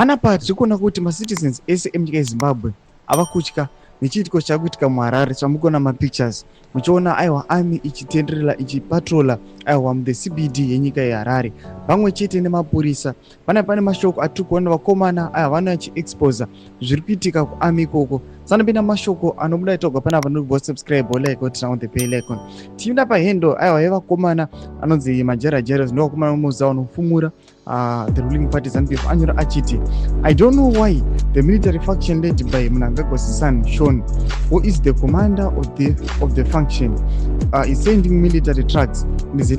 Panapa tiri kuona kuti macitizens ese emunyika yeZimbabwe ava kutya nechiitiko chakuitika muHarare chamukona mapictures muchiona aiwa army ichitenderera ichipatrola aiwa the CBD yenyika yeHarare pamwe chete nemapurisa. Pane mashoko atiri kuona vakomana aiwa vana vachiexposa zviri kuitika kuarmy ikoko. Sanopinda mashoko anobuda itogwa panapa noti subscribe like what on the bell icon. Tienda pahendo aiwa yevakomana anonzi majera ndo vakomana muza vanofumura the ruling party ZANU-PF anyora achiti I don't know why the military faction led by Mnangagwa's son Sean, who is the commander of the faction, is sending military trucks,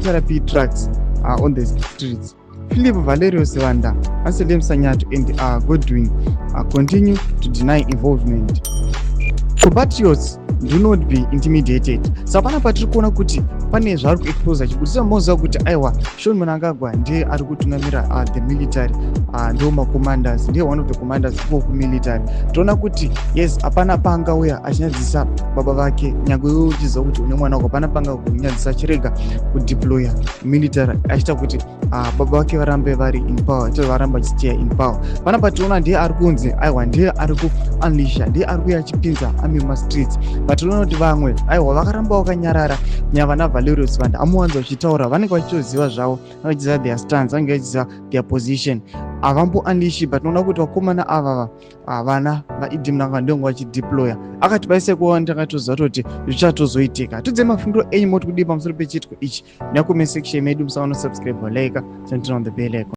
therapy trucks on the streets. Philip Valerio Sibanda, Anselm Sanyato and Godwin continue to deny involvement. Compatriots, do not be intimidated. Sapana patiri kuona kuti pane zvari kuexposa chikutisa moza kuti aiwa Sean Mnangagwa ndiye ari kutungamira the military, ndo macommanders, ndiye one of the commanders for military. Toona kuti yes apana paangauya achinyadzisa baba vake nyangwe uchiziva kuti une mwana wako apana panga kunyadzisa achirega kudeploya military achiita kuti baba vake varambe vari in power, varamba vachisteya in power. Panapa tiona ndiye ari kunzi aiwa ndiye ari kuunleasha, ndiye ari kuya achipinza army mumastreets. Patinoona kuti vamwe aiwa vakaramba vakanyarara nyava naValerio Sibanda amuwanza vachitaura vanenge vachitoziva zvavo, vachiziva their stance, vanenge vachiziva their position. Avambounleashi but noona kuti vakomana ava vana vaIdhi Mnangagwa ndongo vachideploya. Akati paisekuwa ndakatoziva kuti zvichatozoitika. Tudze mafundo enyu moti kudii pamusoro pechiitiko ichi. Nyakume section medu musaona subscribe like, turn on the bell icon.